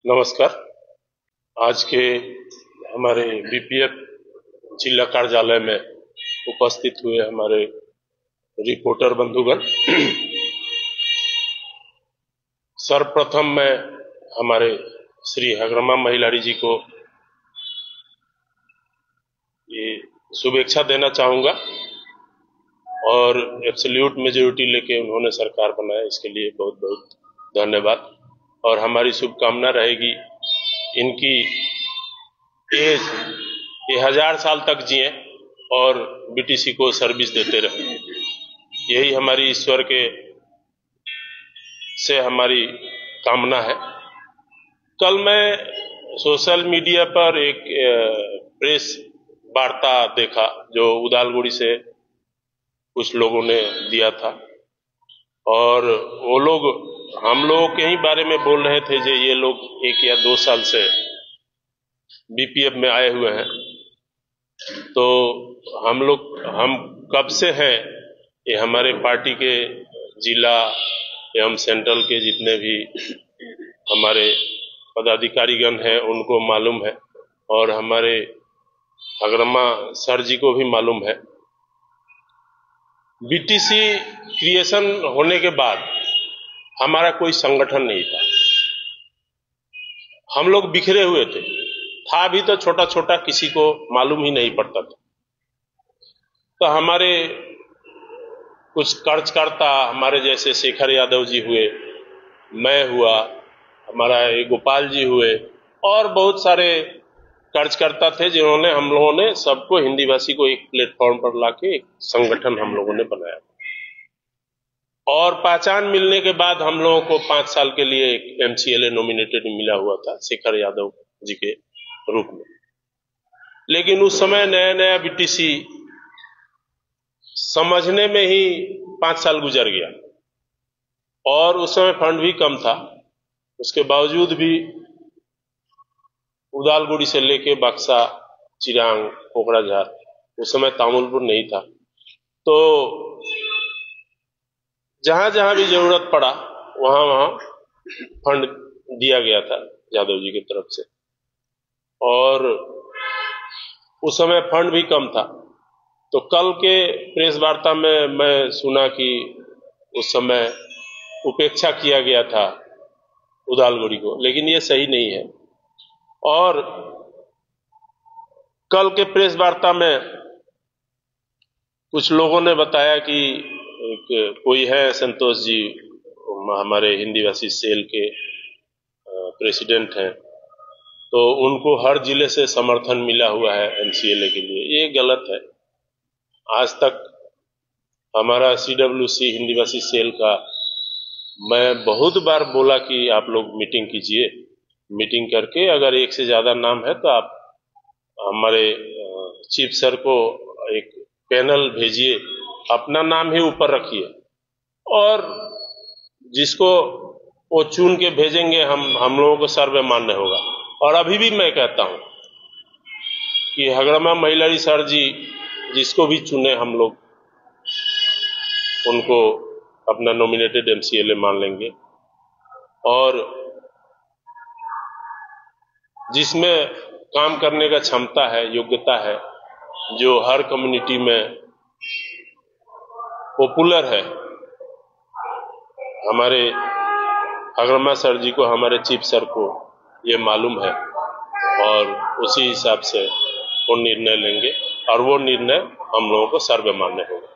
नमस्कार। आज के हमारे बीपीएफ जिला कार्यालय में उपस्थित हुए हमारे रिपोर्टर बंधुगण, सर्वप्रथम मैं हमारे श्री हगरमा महिलारी जी को ये शुभेच्छा देना चाहूंगा और एब्सोल्यूट मेजोरिटी लेके उन्होंने सरकार बनाया, इसके लिए बहुत बहुत धन्यवाद। और हमारी शुभकामना रहेगी इनकी एज ये 1000 साल तक जिए और बीटीसी को सर्विस देते रहे। यही हमारी ईश्वर के से हमारी कामना है। कल मैं सोशल मीडिया पर एक प्रेस वार्ता देखा जो उदालगुड़ी से कुछ लोगों ने दिया था और वो लोग हम लोगों के ही बारे में बोल रहे थे जो ये लोग 1 या 2 साल से बीपीएफ में आए हुए हैं। तो हम कब से हैं ये हमारे पार्टी के जिला एवं सेंट्रल के जितने भी हमारे पदाधिकारीगण हैं उनको मालूम है और हमारे हगरमा सर जी को भी मालूम है। बीटीसी क्रिएशन होने के बाद हमारा कोई संगठन नहीं था, हम लोग बिखरे हुए थे, था भी तो छोटा छोटा, किसी को मालूम ही नहीं पड़ता था। तो हमारे कुछ कार्यकर्ता हमारे जैसे शेखर यादव जी हुए, मैं हुआ, हमारा गोपाल जी हुए और बहुत सारे कार्यकर्ता थे जिन्होंने हम लोगों ने सबको हिंदी भाषी को एक प्लेटफॉर्म पर लाके एक संगठन हम लोगों ने बनाया और पहचान मिलने के बाद हम लोगों को 5 साल के लिए एक एमसीएलए नॉमिनेटेड मिला हुआ था शेखर यादव जी के रूप में। लेकिन उस समय नया नया बीटीसी समझने में ही 5 साल गुजर गया और उस समय फंड भी कम था। उसके बावजूद भी उदालगुड़ी से लेके बक्सा, चिरांग, कोकराझार, उस समय तामुलपुर नहीं था, तो जहां जहां भी जरूरत पड़ा वहां वहां फंड दिया गया था यादव जी की तरफ से। और उस समय फंड भी कम था। तो कल के प्रेस वार्ता में मैं सुना कि उस समय उपेक्षा किया गया था उदालगुड़ी को, लेकिन ये सही नहीं है। और कल के प्रेस वार्ता में कुछ लोगों ने बताया कि कोई है संतोष जी, हमारे हिंदी भाषी सेल के प्रेसिडेंट हैं, तो उनको हर जिले से समर्थन मिला हुआ है एमसीएलए के लिए। ये गलत है। आज तक हमारा सीडब्ल्यूसी हिंदी भाषी सेल का मैं बहुत बार बोला कि आप लोग मीटिंग कीजिए, मीटिंग करके अगर 1 से ज्यादा नाम है तो आप हमारे चीफ सर को एक पैनल भेजिए, अपना नाम ही ऊपर रखिए और जिसको वो चुन के भेजेंगे हम लोगों को सर्वे मान्य होगा। और अभी भी मैं कहता हूं कि हगरमा महिलारी सर जी जिसको भी चुने हम लोग उनको अपना नॉमिनेटेड एमसीएलए मान लेंगे और जिसमें काम करने का क्षमता है, योग्यता है, जो हर कम्युनिटी में पॉपुलर है, हमारे हगरमा सर जी को, हमारे चीफ सर को ये मालूम है और उसी हिसाब से वो निर्णय लेंगे और वो निर्णय हम लोगों को सर्वे मान्य होगा।